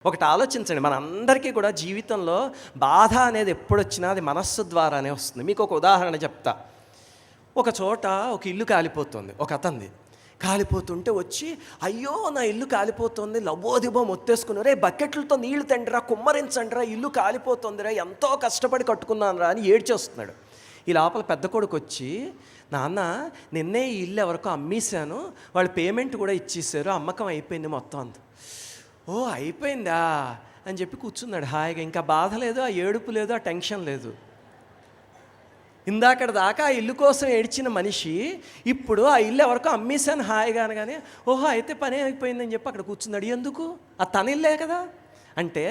ఒకటి ఆలోచించండి, మనందరికీ కూడా జీవితంలో బాధ అనేది ఎప్పుడొచ్చినా అది మనస్సు ద్వారానే వస్తుంది. మీకు ఒక ఉదాహరణ చెప్తా. ఒక చోట ఒక ఇల్లు కాలిపోతుంది, ఒక అతనిది. కాలిపోతుంటే వచ్చి, అయ్యో నా ఇల్లు కాలిపోతుంది, లవ్వోదిబో మొత్తేసుకుని, రే బకెట్లతో నీళ్లు తండిరా, కుమ్మరించండిరా, ఇల్లు కాలిపోతుందిరా, ఎంతో కష్టపడి కట్టుకున్నాను రా అని ఏడ్చేస్తున్నాడు. ఈ లోపల పెద్ద కొడుకు వచ్చి, నాన్న నిన్నే ఈ ఇల్లు ఎవరికో అమ్మేశాను, వాళ్ళు పేమెంట్ కూడా ఇచ్చేసారు, అమ్మకం అయిపోయింది మొత్తం అంత. ఓ అయిపోయిందా అని చెప్పి కూర్చున్నాడు హాయిగా. ఇంకా బాధ లేదు, ఆ ఏడుపు లేదు, ఆ టెన్షన్ లేదు. ఇందాకడ దాకా ఆ ఇల్లు కోసం ఏడ్చిన మనిషి ఇప్పుడు ఆ ఇల్లు ఎవరికో అమ్మేశాను హాయిగా అనగానే, ఓహో అయితే పని అయిపోయిందని చెప్పి అక్కడ కూర్చున్నాడు. ఎందుకు? ఆ తన ఇల్లే కదా. అంటే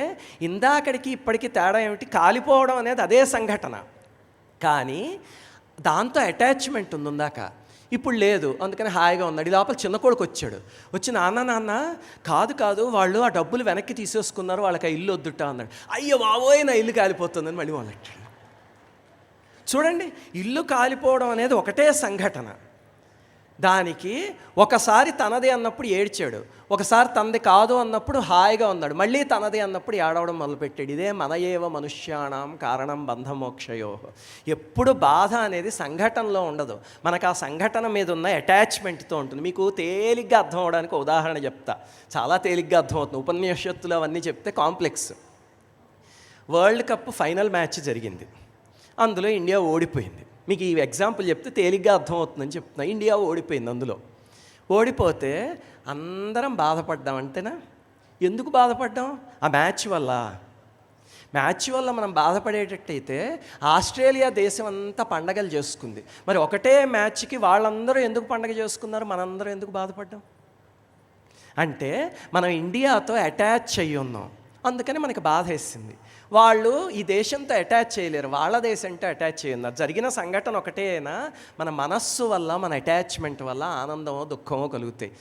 ఇందాకడికి ఇప్పటికీ తేడా ఏమిటి? కాలిపోవడం అనేది అదే సంఘటన, కానీ దాంతో అటాచ్మెంట్ ఉంది ఇందాక, ఇప్పుడు లేదు. అందుకని హాయిగా ఉన్నాడు. ఈ లోపల చిన్న కొడుకు వచ్చాడు. వచ్చి, నాన్న కాదు వాళ్ళు ఆ డబ్బులు వెనక్కి తీసేసుకున్నారు, వాళ్ళకి ఆ ఇల్లు వద్దుట అన్నాడు. అయ్యో బాబోయ్ నా ఇల్లు కాలిపోతుందని మళ్ళీ మొదలెట్టాడు. చూడండి, ఇల్లు కాలిపోవడం అనేది ఒకటే సంఘటన. దానికి ఒకసారి తనదే అన్నప్పుడు ఏడ్చాడు, ఒకసారి తనది కాదు అన్నప్పుడు హాయిగా ఉన్నాడు, మళ్ళీ తనదే అన్నప్పుడు ఏడవడం మొదలుపెట్టాడు. ఇదే మన ఏవ మనుష్యాణం కారణం బంధమోక్షయో. ఎప్పుడు బాధ అనేది సంఘటనలో ఉండదు, మనకు ఆ సంఘటన మీద ఉన్న అటాచ్మెంట్తో ఉంటుంది. మీకు తేలిగ్గా అర్థం అవడానికి ఉదాహరణ చెప్తా, చాలా తేలిగ్గా అర్థమవుతుంది. ఉపనిషత్తులు అవన్నీ చెప్తే complex. World cup final match జరిగింది, అందులో ఇండియా ఓడిపోయింది. మీకు ఈ ఎగ్జాంపుల్ చెప్తే తేలిగ్గా అర్థమవుతుందని చెప్తున్నా. ఇండియా ఓడిపోయింది. అందులో ఓడిపోతే అందరం బాధపడ్డాం అంతేనా? ఎందుకు బాధపడ్డాం? ఆ మ్యాచ్ వల్ల మనం బాధపడేటట్టయితే ఆస్ట్రేలియా దేశం అంతా పండగలు చేసుకుంది. మరి ఒకటే మ్యాచ్కి వాళ్ళందరూ ఎందుకు పండగ చేసుకున్నారు, మనందరం ఎందుకు బాధపడ్డాం? అంటే మనం ఇండియాతో అటాచ్ అయ్యి ఉన్నాం, అందుకని మనకి బాధ వేసింది. వాళ్ళు ఈ దేశంతో అటాచ్ చేయలేరు, వాళ్ళ దేశంతో అటాచ్ చేయన్నారు. జరిగిన సంఘటన ఒకటేనా, మన మనస్సు వల్ల, మన అటాచ్మెంట్ వల్ల ఆనందమో దుఃఖమో కలుగుతాయి.